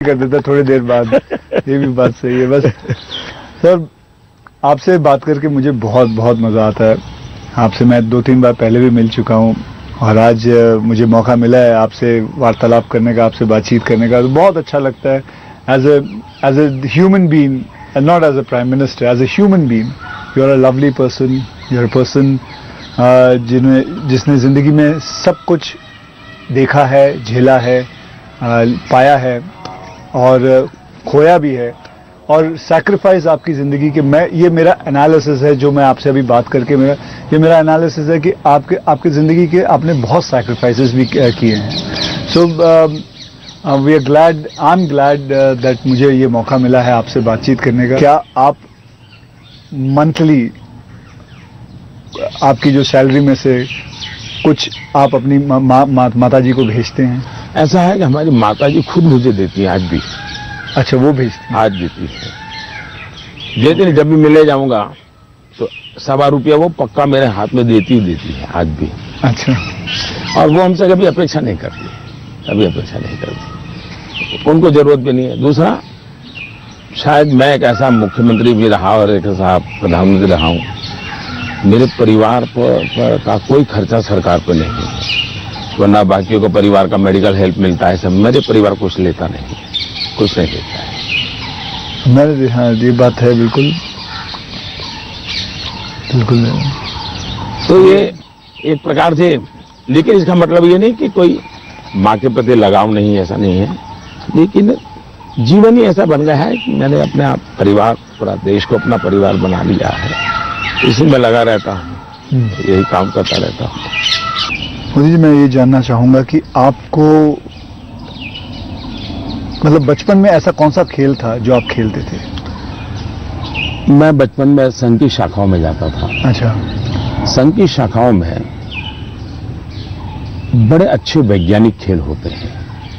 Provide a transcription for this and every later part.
कर देता थोड़ी देर बाद। ये भी बात सही है। बस सर, आपसे बात करके मुझे बहुत बहुत मज़ा आता है। आपसे मैं 2-3 बार पहले भी मिल चुका हूँ और आज मुझे मौका मिला है आपसे वार्तालाप करने का, आपसे बातचीत करने का, तो बहुत अच्छा लगता है। As a human being, not as a prime minister, as a human being, you are a lovely person, you are a person जिसने ज़िंदगी में सब कुछ देखा है, झेला है, पाया है और खोया भी है, और सैक्रिफाइस आपकी ज़िंदगी के, ये मेरा एनालिसिस है जो मैं आपसे अभी बात करके मेरा एनालिसिस है कि आपके ज़िंदगी के आपने बहुत सैक्रिफाइसेस भी किए हैं। So we are glad, I am glad that मुझे ये मौका मिला है आपसे बातचीत करने का। क्या आप मंथली आपकी जो सैलरी में से कुछ आप अपनी माता जी को भेजते हैं? ऐसा है कि हमारी माता जी खुद मुझे देती है आज भी। अच्छा, वो भेजती हैं? आज देती है। लेकिन जब भी मिले जाऊंगा तो ₹1.25 वो पक्का मेरे हाथ में देती है आज भी। अच्छा। और वो हमसे कभी अपेक्षा नहीं करती, कभी अपेक्षा नहीं करती, उनको जरूरत भी नहीं है। दूसरा, शायद मैं एक ऐसा मुख्यमंत्री भी रहा और एक ऐसा प्रधानमंत्री रहा हूं, मेरे परिवार पर का कोई खर्चा सरकार पर नहीं है, वरना बाकियों को परिवार का मेडिकल हेल्प मिलता है, सब मेरे परिवार कुछ लेता नहीं, कुछ नहीं लेता है। मेरे, हाँ, ये बात है, बिल्कुल बिल्कुल। तो ये एक प्रकार से, लेकिन इसका मतलब ये नहीं कि कोई माँ के प्रति लगाव नहीं, ऐसा नहीं है, लेकिन जीवन ही ऐसा बन गया है कि मैंने अपने परिवार, पूरा देश को अपना परिवार बना लिया है, इसी में लगा रहता हूँ, यही काम करता रहता हूँ। मोदी जी, मैं ये जानना चाहूंगा कि आपको, मतलब बचपन में ऐसा कौन सा खेल था जो आप खेलते थे? मैं बचपन में संघ की शाखाओं में जाता था। अच्छा। संघ की शाखाओं में बड़े अच्छे वैज्ञानिक खेल होते हैं।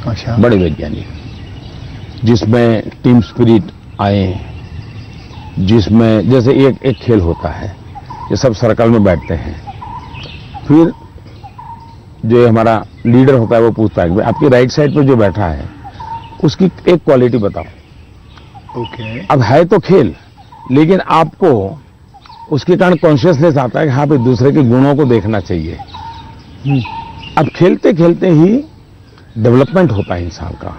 अच्छा। बड़े वैज्ञानिक, जिसमें टीम स्पिरिट आए, जिसमें जैसे एक खेल होता है, ये सब सर्कल में बैठते हैं, फिर जो हमारा लीडर होता है वो पूछता है कि आपकी राइट साइड पे जो बैठा है उसकी एक क्वालिटी बताओ। ओके। अब है तो खेल, लेकिन आपको उसके कारण कॉन्शियसनेस आता है कि हाँ भाई दूसरे के गुणों को देखना चाहिए। अब खेलते खेलते ही डेवलपमेंट होता है इंसान का,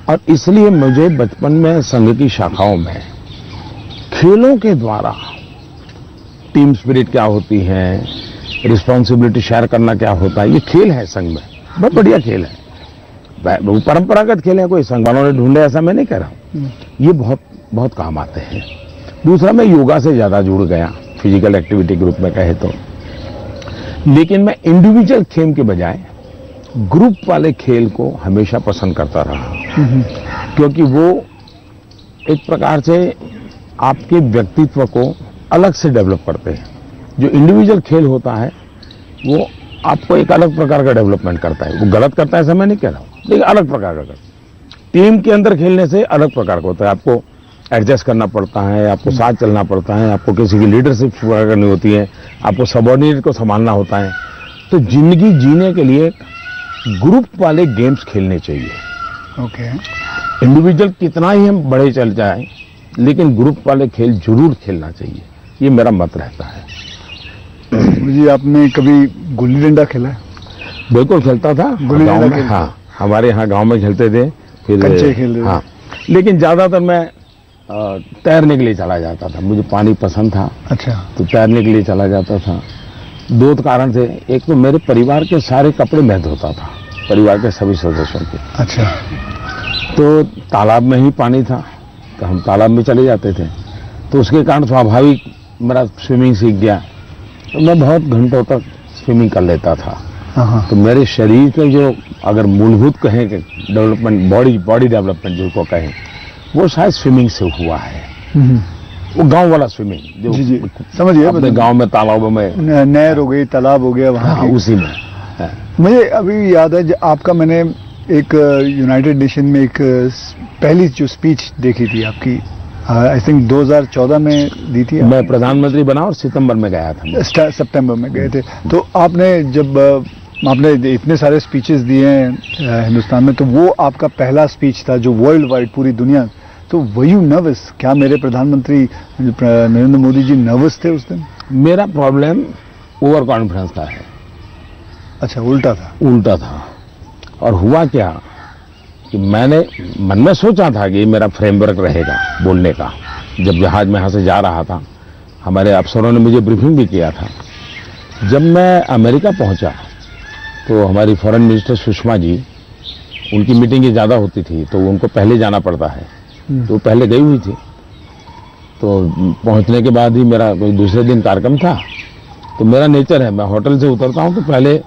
और इसलिए मुझे बचपन में संघ की शाखाओं में खेलों के द्वारा टीम स्पिरिट क्या होती है, रिस्पॉन्सिबिलिटी शेयर करना क्या होता है, ये खेल है संघ में, बहुत बढ़िया खेल है। वो परंपरागत खेल है, कोई संघ वालों ने ढूंढे ऐसा मैं नहीं कह रहा हूं, ये बहुत बहुत काम आते हैं। दूसरा, मैं योगा से ज्यादा जुड़ गया, फिजिकल एक्टिविटी ग्रुप में कहे तो, लेकिन मैं इंडिविजुअल खेल के बजाय ग्रुप वाले खेल को हमेशा पसंद करता रहा, क्योंकि वो एक प्रकार से आपके व्यक्तित्व को अलग से डेवलप करते हैं। जो इंडिविजुअल खेल होता है वो आपको एक अलग प्रकार का डेवलपमेंट करता है, वो गलत करता है ऐसा मैं नहीं कह रहा हूं, लेकिन अलग प्रकार का करता है। टीम के अंदर खेलने से अलग प्रकार का होता है, आपको एडजस्ट करना पड़ता है, आपको साथ चलना पड़ता है, आपको किसी की लीडरशिप करनी होती है, आपको सबॉर्डिनेट को संभालना होता है। तो जिंदगी जीने के लिए ग्रुप वाले गेम्स खेलने चाहिए। ओके। इंडिविजुअल कितना ही हम बड़े चल जाए, लेकिन ग्रुप वाले खेल जरूर खेलना चाहिए, ये मेरा मत रहता है। जी, आपने कभी गुल्ली डंडा खेला है? बिल्कुल खेलता था, गुल्ली डंडा खेलते? हाँ, हमारे यहाँ गांव में खेलते थे, फिर कंचे खेलते थे? हाँ, लेकिन ज्यादातर मैं तैरने के लिए चला जाता था, मुझे पानी पसंद था। अच्छा। तो तैरने के लिए चला जाता था। 2 कारण थे, एक तो मेरे परिवार के सारे कपड़े मैं धोता था, परिवार के सभी सदस्यों के। अच्छा। तो तालाब में ही पानी था, तो हम तालाब में चले जाते थे, तो उसके कारण स्वाभाविक मेरा स्विमिंग सीख गया, तो मैं बहुत घंटों तक स्विमिंग कर लेता था। तो मेरे शरीर के जो अगर मूलभूत कहें कि डेवलपमेंट, बॉडी डेवलपमेंट जिसको कहें, वो शायद स्विमिंग से हुआ है। वो गांव वाला स्विमिंग जो जी, समझिए, अपने गांव में तालाबों में, नहर हो गई, तालाब हो गया, वहाँ उसी में है। मुझे अभी याद है आपका, मैंने एक यूनाइटेड नेशन में एक पहली जो स्पीच देखी थी आपकी, आई थिंक 2014 में दी थी। मैं प्रधानमंत्री बना और सितंबर में गया था, सितंबर में गए थे। तो आपने जब आपने इतने सारे स्पीचेस दिए हैं हिंदुस्तान में, तो वो आपका पहला स्पीच था जो वर्ल्ड वाइड पूरी दुनिया, तो वर यू नर्वस? क्या मेरे प्रधानमंत्री नरेंद्र मोदी जी नर्वस थे उस दिन? मेरा प्रॉब्लम ओवर कॉन्फिडेंस का है। अच्छा, उल्टा था? उल्टा था। और हुआ क्या कि मैंने मन में सोचा था कि मेरा फ्रेमवर्क रहेगा बोलने का। जब जहाज में यहाँ से जा रहा था, हमारे अफसरों ने मुझे ब्रीफिंग भी किया था। जब मैं अमेरिका पहुंचा तो हमारी फॉरेन मिनिस्टर सुषमा जी, उनकी मीटिंगें ज़्यादा होती थी तो उनको पहले जाना पड़ता है, तो पहले गई हुई थी। तो पहुंचने के बाद ही मेरा कोई दूसरे दिन कार्यक्रम था, तो मेरा नेचर है, मैं होटल से उतरता हूं तो पहले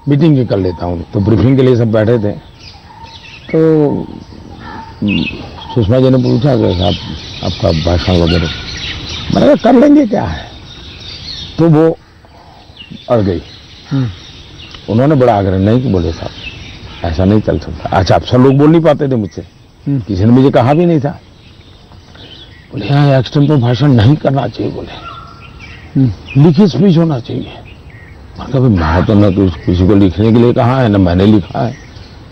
मीटिंग भी कर लेता हूं। तो ब्रीफिंग के लिए सब बैठे थे, तो सुषमा जी ने पूछा कि साहब आपका भाषण वगैरह, मैंने कहा कर लेंगे, क्या है। तो वो अड़ गई। उन्होंने बड़ा आग्रह नहीं कि बोले साहब ऐसा नहीं चल सकता। अच्छा, अफसर लोग बोल नहीं पाते थे मुझसे, किसी ने मुझे कहा भी नहीं था। बोले यहाँ एक्सटेम्पोर भाषण नहीं करना चाहिए, बोले लिखित स्पीच होना चाहिए। कभी मैं तो न तो किसी को लिखने के लिए कहा है, न मैंने लिखा है,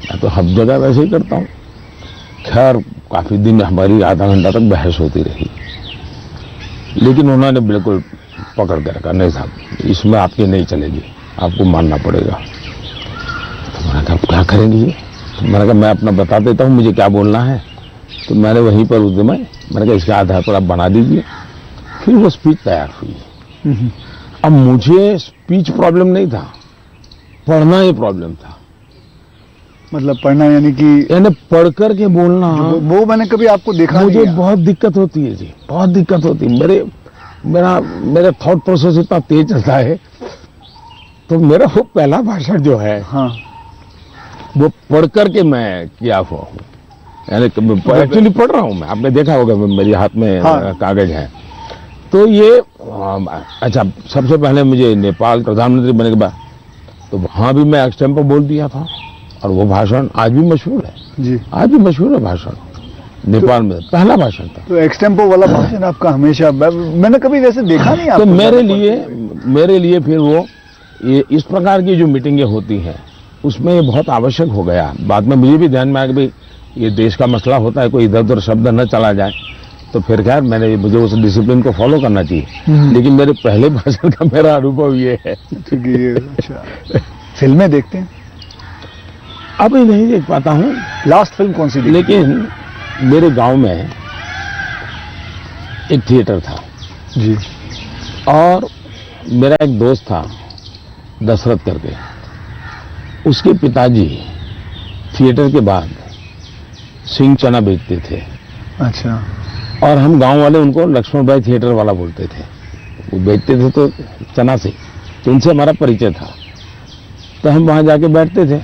मैं तो हर जगह वैसे ही करता हूँ। खैर काफी दिन हमारी आधा घंटा तक बहस होती रही, लेकिन उन्होंने बिल्कुल पकड़ के रखा, नहीं साहब इसमें आपकी नहीं चलेगी, आपको मानना पड़ेगा। तो मैंने कहा क्या करेंगे ये? तो मैंने कहा मैं अपना बता देता हूँ मुझे क्या बोलना है। तो मैंने वहीं पर उस दिन मैंने कहा इसके आधार पर आप बना दीजिए। फिर वो स्पीच तैयार हुई। अब मुझे स्पीच प्रॉब्लम नहीं था, पढ़ना ही प्रॉब्लम था। मतलब पढ़ना यानी पढ़ कर के बोलना, वो मैंने कभी आपको देखा मुझे नहीं। बहुत दिक्कत होती है जी, बहुत दिक्कत होती है। मेरा थॉट प्रोसेस इतना तेज चलता है। तो मेरा वो पहला भाषण जो है, हाँ, वो पढ़ करके मैं किया हुआ हूँ, यानी एक्चुअली पढ़ रहा हूँ मैं। आपने देखा होगा मेरे हाथ में कागज है। तो ये अच्छा, सबसे पहले मुझे नेपाल प्रधानमंत्री बनने के बाद तो वहां भी मैं एक्सटेम्पोर बोल दिया था, और वो भाषण आज भी मशहूर है जी, आज भी मशहूर है भाषण। नेपाल में पहला भाषण था। तो एक्सटेम्पोर वाला भाषण आपका हमेशा, मैंने कभी वैसे देखा नहीं। तो मेरे लिए फिर वो ये इस प्रकार की जो मीटिंगें होती हैं उसमें ये बहुत आवश्यक हो गया। बाद में मुझे भी ध्यान में आया कि भाई ये देश का मसला होता है, कोई इधर उधर शब्द न चला जाए। तो फिर खैर मुझे उस डिसिप्लिन को फॉलो करना चाहिए। लेकिन मेरे पहले भाषण का मेरा अनुभव ये है। ठीक है। अच्छा, फिल्में देखते हैं? अभी नहीं देख पाता हूँ। लास्ट फिल्म कौन सी देखी? लेकिन मेरे गांव में एक थिएटर था जी, और मेरा एक दोस्त था दशरथ करके, उसके पिताजी थिएटर के बाद सिंह चना बेचते थे। अच्छा, और हम गांव वाले उनको लक्ष्मण भाई थिएटर वाला बोलते थे। वो बेचते थे तो चना से, तो उनसे हमारा परिचय था। तो हम वहां जाके बैठते थे,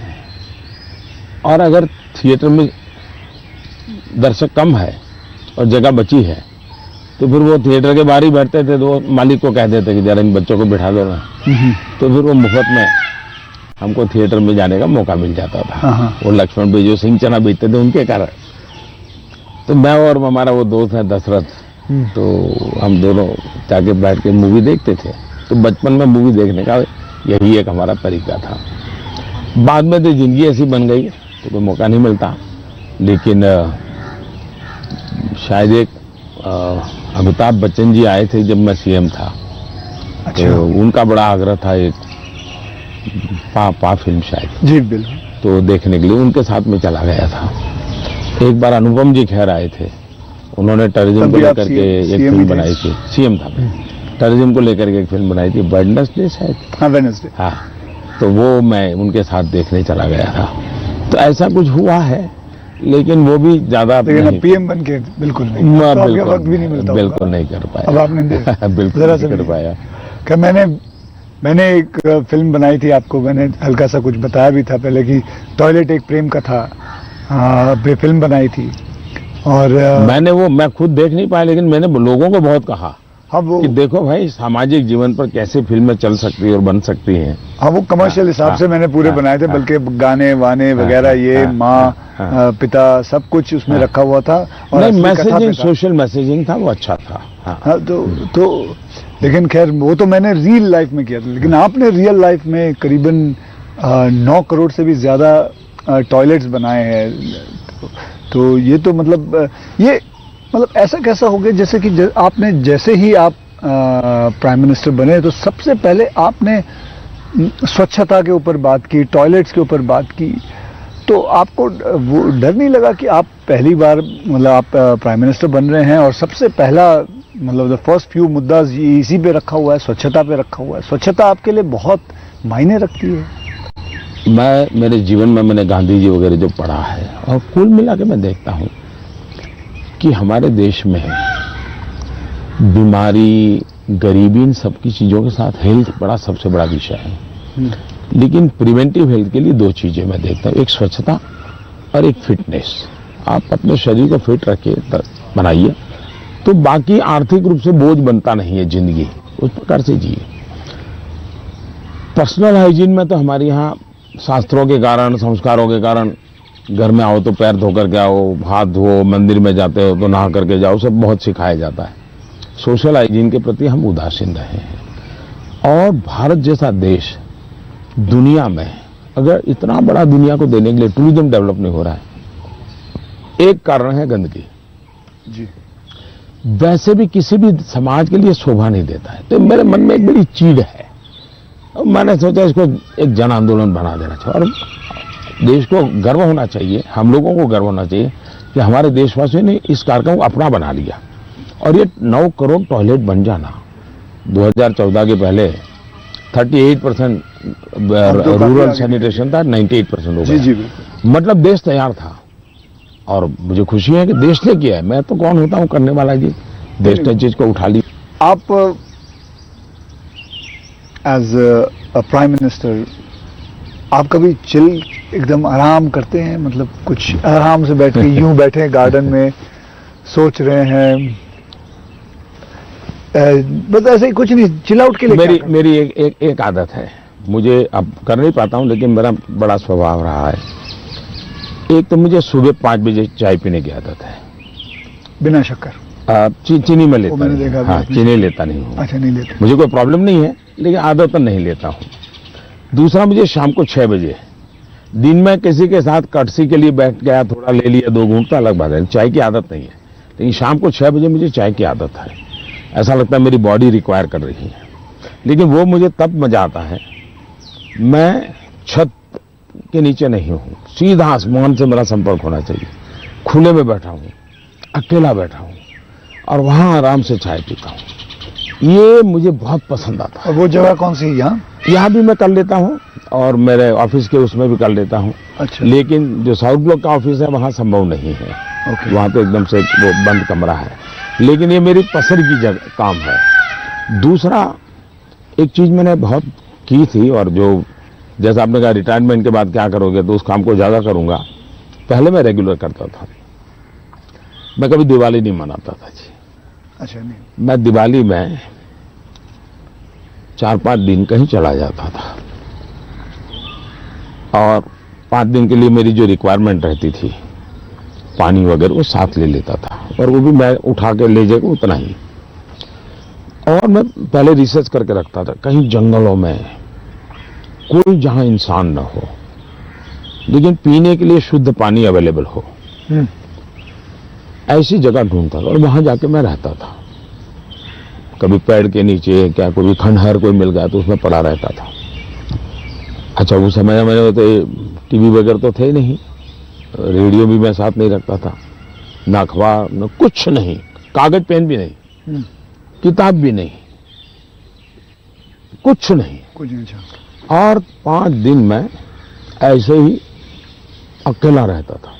और अगर थिएटर में दर्शक कम है और जगह बची है तो फिर वो थिएटर के बाहर ही बैठते थे। तो मालिक को कह देते कि जरा इन बच्चों को बिठा दो ना। तो फिर वो मुफ्त में हमको थिएटर में जाने का मौका मिल जाता था। वो लक्ष्मण भाई जो सिंह चना बेचते थे उनके कारण। तो मैं और हमारा वो दोस्त है दशरथ, तो हम दोनों जाके बैठ के मूवी देखते थे। तो बचपन में मूवी देखने का यही एक हमारा तरीका था। बाद में तो जिंदगी ऐसी बन गई तो कोई मौका नहीं मिलता। लेकिन शायद एक अमिताभ बच्चन जी आए थे जब मैं सीएम था। अच्छा, तो उनका बड़ा आग्रह था एक पा फिल्म शायद जी बिल्कुल, तो देखने के लिए उनके साथ में चला गया था। एक बार अनुपम जी खैर आए थे, उन्होंने टूरिज्म को लेकर के एक फिल्म बनाई थी। सीएम था, टूरिज्म को लेकर के एक फिल्म बनाई थी, वेडनेसडे शायद। हाँ, वेडनेसडे। हाँ, तो वो मैं उनके साथ देखने चला गया था। तो ऐसा कुछ हुआ है, लेकिन वो भी ज्यादा पीएम बन के बिल्कुल नहीं, तो वक्त भी नहीं मिलता। बिल्कुल नहीं कर पाया। अब आपने बिल्कुल नहीं कर पाया। कि मैंने एक फिल्म बनाई थी, आपको मैंने हल्का सा कुछ बताया भी था पहले कि टॉयलेट एक प्रेम कथा फिल्म बनाई थी। और मैं खुद देख नहीं पाया, लेकिन मैंने लोगों को बहुत कहा हाँ वो कि देखो भाई सामाजिक जीवन पर कैसे फिल्में चल सकती है और बन सकती हैं। हाँ, वो कमर्शियल हिसाब से मैंने पूरे बनाए थे, बल्कि गाने वाने वगैरह ये माँ पिता सब कुछ उसमें रखा हुआ था। और नहीं, मैसेजिंग, सोशल मैसेजिंग था, वो अच्छा था। हाँ, तो लेकिन खैर वो तो मैंने रियल लाइफ में किया था। लेकिन आपने रियल लाइफ में करीबन 9 करोड़ से भी ज्यादा टॉयलेट्स बनाए हैं। तो ये तो मतलब ये मतलब ऐसा कैसा हो गया जैसे कि आपने जैसे ही आप प्राइम मिनिस्टर बने तो सबसे पहले आपने स्वच्छता के ऊपर बात की, टॉयलेट्स के ऊपर बात की, तो आपको वो डर नहीं लगा कि आप पहली बार मतलब आप प्राइम मिनिस्टर बन रहे हैं और सबसे पहला मतलब द फर्स्ट फ्यू मुद्दा इसी पे रखा हुआ है, स्वच्छता पे रखा हुआ है। स्वच्छता आपके लिए बहुत मायने रखती है। मैं मेरे जीवन में मैंने गांधी जी वगैरह जो पढ़ा है और कुल मिला के मैं देखता हूं कि हमारे देश में बीमारी, गरीबी, इन सबकी चीजों के साथ हेल्थ बड़ा सबसे बड़ा विषय है। लेकिन प्रिवेंटिव हेल्थ के लिए 2 चीजें मैं देखता हूं, एक स्वच्छता और एक फिटनेस। आप अपने शरीर को फिट रखिए, बनाइए, तो बाकी आर्थिक रूप से बोझ बनता नहीं है जिंदगी, उस प्रकार से जिए। पर्सनल हाइजीन में तो हमारे यहाँ शास्त्रों के कारण, संस्कारों के कारण, घर में आओ तो पैर धो करके आओ, हाथ धो, मंदिर में जाते हो तो नहा करके जाओ, सब बहुत सिखाया जाता है। सोशल हाइजीन के प्रति हम उदासीन रहे हैं। और भारत जैसा देश दुनिया में, अगर इतना बड़ा दुनिया को देने के लिए टूरिज्म डेवलप नहीं हो रहा है, एक कारण है गंदगी जी। वैसे भी किसी भी समाज के लिए शोभा नहीं देता है। तो मेरे मन में एक बड़ी चीड़ है और मैंने सोचा इसको एक जन आंदोलन बना देना चाहिए और देश को गर्व होना चाहिए, हम लोगों को गर्व होना चाहिए कि हमारे देशवासियों ने इस कार्यक्रम को अपना बना लिया। और ये 9 करोड़ टॉयलेट बन जाना 2014 के पहले 38% रूरल सैनिटेशन था, 98% हो गया। जी, मतलब देश तैयार था और मुझे खुशी है कि देश ने किया है। मैं तो कौन होता हूं करने वाला जी, देश ने चीज को उठा ली। आप एज अ प्राइम मिनिस्टर आप कभी चिल एकदम आराम करते हैं, मतलब कुछ आराम से बैठ के यूं बैठे गार्डन में सोच रहे हैं, बस ऐसे ही कुछ नहीं, चिल आउट के लिए? मेरी एक आदत है, मुझे अब कर नहीं पाता हूं लेकिन मेरा बड़ा स्वभाव रहा है। एक तो मुझे सुबह 5 बजे चाय पीने की आदत है, बिना शक्कर। चीनी में लेता मैंने नहीं। देखा हाँ, चीनी लेता नहीं हूँ। अच्छा, नहीं लेते? मुझे कोई प्रॉब्लम नहीं है लेकिन आदत नहीं लेता हूँ। दूसरा, मुझे शाम को 6 बजे, दिन में किसी के साथ कटसी के लिए बैठ गया, थोड़ा ले लिया, 2 घूंट, अलग बात है, चाय की आदत नहीं है। लेकिन शाम को 6 बजे मुझे चाय की आदत है, ऐसा लगता है मेरी बॉडी रिक्वायर कर रही है। लेकिन वो मुझे तब मजा आता है, मैं छत के नीचे नहीं हूं, सीधा आसमान से मेरा संपर्क होना चाहिए, खुले में बैठा हूं, अकेला बैठा हूं और वहां आराम से चाय पीता हूं। ये मुझे बहुत पसंद आता है। और वो जगह कौन सी है? यहाँ भी मैं कर लेता हूं और मेरे ऑफिस के उसमें भी कर लेता हूं। अच्छा। लेकिन जो साउथ ब्लॉक का ऑफिस है वहां संभव नहीं है। वहां तो एकदम से वो बंद कमरा है। लेकिन ये मेरी पसंद की जगह काम है। दूसरा, एक चीज मैंने बहुत की थी और जो, जैसा आपने कहा रिटायरमेंट के बाद क्या करोगे, तो उस काम को ज्यादा करूंगा। पहले मैं रेगुलर करता था, मैं कभी दिवाली नहीं मनाता था जी। अच्छा। नहीं, मैं दिवाली में 4-5 दिन कहीं चला जाता था और 5 दिन के लिए मेरी जो रिक्वायरमेंट रहती थी, पानी वगैरह, वो साथ ले लेता था और वो भी मैं उठा के ले जाकर उतना ही। और मैं पहले रिसर्च करके रखता था, कहीं जंगलों में कोई जहां इंसान न हो लेकिन पीने के लिए शुद्ध पानी अवेलेबल हो, ऐसी जगह ढूंढता था और वहां जाके मैं रहता था। कभी पेड़ के नीचे, क्या कोई खंडहर कोई मिल गया तो उसमें पड़ा रहता था। अच्छा, उस समय में तो टीवी वगैरह तो थे नहीं, रेडियो भी मैं साथ नहीं रखता था, न अखबार, न कुछ नहीं, कागज पेन भी नहीं, किताब भी नहीं, कुछ नहीं। और 5 दिन मैं ऐसे ही अकेला रहता था,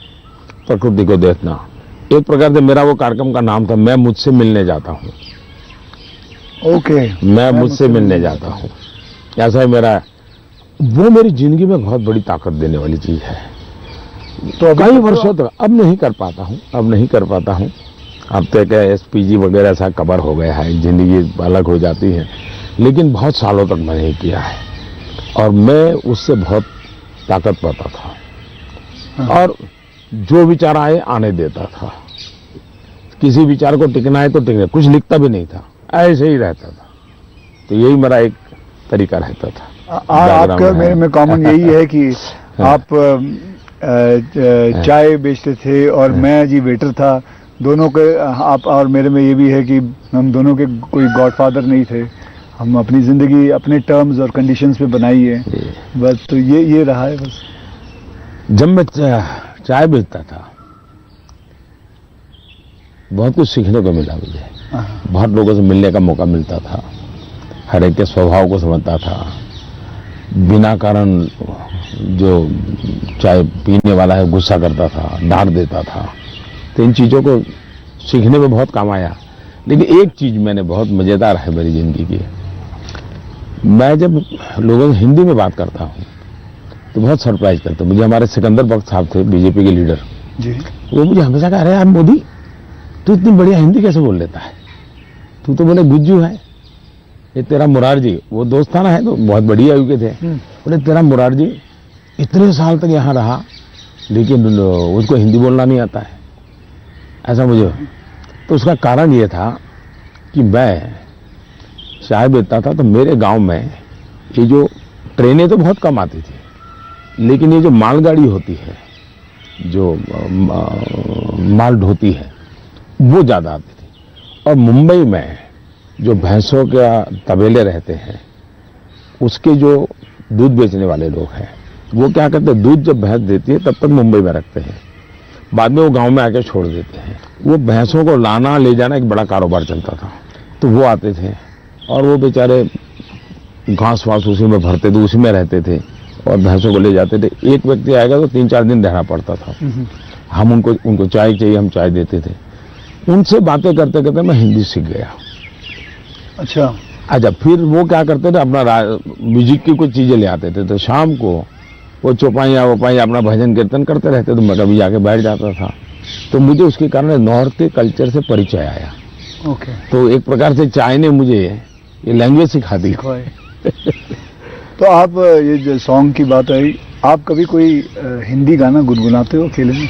प्रकृति को देखना। एक प्रकार से मेरा वो कार्यक्रम का नाम था, मैं मुझसे मिलने जाता हूं। मैं मुझसे मिलने जाता हूं, ऐसा है मेरा। वो मेरी जिंदगी में बहुत बड़ी ताकत देने वाली चीज है। तो कई वर्षों तक अब नहीं कर पाता हूं। अब तो क्या SPG वगैरह ऐसा कवर हो गया है, जिंदगी अलग हो जाती है, लेकिन बहुत सालों तक मैंने नहीं किया है और मैं उससे बहुत ताकत पाता था। और जो विचार आए आने देता था, किसी विचार को टिकना है तो टिकना, कुछ लिखता भी नहीं था, ऐसे ही रहता था। तो यही मेरा एक तरीका रहता था। आपका मेरे में कॉमन यही है कि आप चाय बेचते थे और मैं जी वेटर था। दोनों के आप और मेरे में ये भी है कि हम दोनों के कोई गॉडफादर नहीं थे। हम अपनी जिंदगी अपने टर्म्स और कंडीशंस पे बनाई है बस। तो ये रहा है बस। जब मैं चाय बेचता था बहुत कुछ सीखने को मिला मुझे। बहुत लोगों से मिलने का मौका मिलता था, हर एक के स्वभाव को समझता था। बिना कारण जो चाय पीने वाला है गुस्सा करता था, डांट देता था, तो इन चीजों को सीखने में बहुत काम आया। लेकिन एक चीज मैंने बहुत मजेदार है मेरी जिंदगी की, मैं जब लोगों से हिंदी में बात करता हूँ तो बहुत सरप्राइज करते। मुझे हमारे सिकंदर बख्श साहब थे बीजेपी के लीडर जी, वो मुझे हमेशा कह रहे हैं, यार मोदी तू इतनी बढ़िया हिंदी कैसे बोल लेता है, तू तो बोले गुज्जू है। ये तेरा मुरारजी, वो दोस्ताना है तो बहुत बढ़िया आयु के थे, बोले तेरा मुरारजी इतने साल तक यहाँ रहा लेकिन उसको हिंदी बोलना नहीं आता है, ऐसा मुझे। तो उसका कारण ये था कि मैं चाय बेचता था तो मेरे गांव में ये जो ट्रेनें तो बहुत कम आती थी, लेकिन ये जो मालगाड़ी होती है जो माल ढोती है वो ज्यादा आती थी। और मुंबई में जो भैंसों के तबेले रहते हैं उसके जो दूध बेचने वाले लोग हैं वो क्या करते हैं, दूध जब भैंस देती है तब तक मुंबई में रखते हैं, बाद में वो गांव में आके छोड़ देते हैं। वो भैंसों को लाना ले जाना एक बड़ा कारोबार चलता था। तो वो आते थे और वो बेचारे घास वास उसी में भरते थे, उसी में रहते थे और भैंसों को ले जाते थे। एक व्यक्ति आएगा तो 3-4 दिन रहना पड़ता था। हम उनको चाय चाहिए, हम चाय देते थे। उनसे बातें करते करते मैं हिंदी सीख गया। अच्छा, फिर वो क्या करते थे, अपना म्यूजिक की कुछ चीजें ले आते थे, तो शाम को वो चौपाइयाँ वोपाइयाँ अपना भजन कीर्तन करते रहते, तो मैं कभी जाके बैठ जाता था। तो मुझे उसके कारण नॉर्थ के कल्चर से परिचय आया। ओके। तो एक प्रकार से चाय ने मुझे ये लैंग्वेज सिखा दी। तो आप ये जो सॉन्ग की बात आई, आप कभी कोई हिंदी गाना गुनगुनाते हो अकेले में?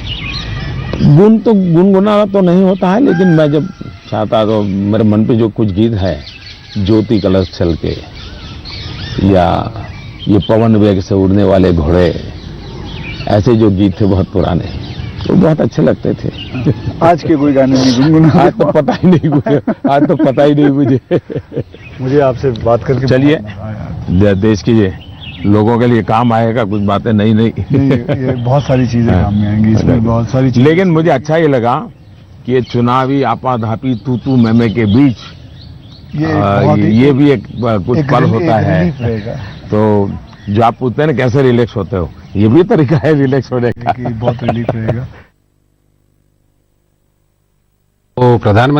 गुन तो गुनगुनाना तो नहीं होता है, लेकिन मैं जब चाहता तो मेरे मन पे जो कुछ गीत है, ज्योति कलश छल के या ये पवन वेग से उड़ने वाले घोड़े, ऐसे जो गीत थे बहुत पुराने, तो बहुत अच्छे लगते थे। आज के कोई गाने नहीं गुनगुना? आज तो पता ही नहीं मुझे, आज तो पता ही नहीं मुझे आपसे बात करके चलिए देश की लोगों के लिए काम आएगा कुछ बातें नहीं ये बहुत सारी चीजें काम में आएंगी इसमें, बहुत सारी चीजें। लेकिन मुझे अच्छा ये लगा कि ये चुनावी आपाधापी तू मैं के बीच ये भी एक कुछ पल होता है। तो जो आप पूछते हैं ना कैसे रिलैक्स होते हो, ये भी तरीका है रिलैक्स होने का। बहुत रिलीफ रहेगा। तो प्रधानमंत्री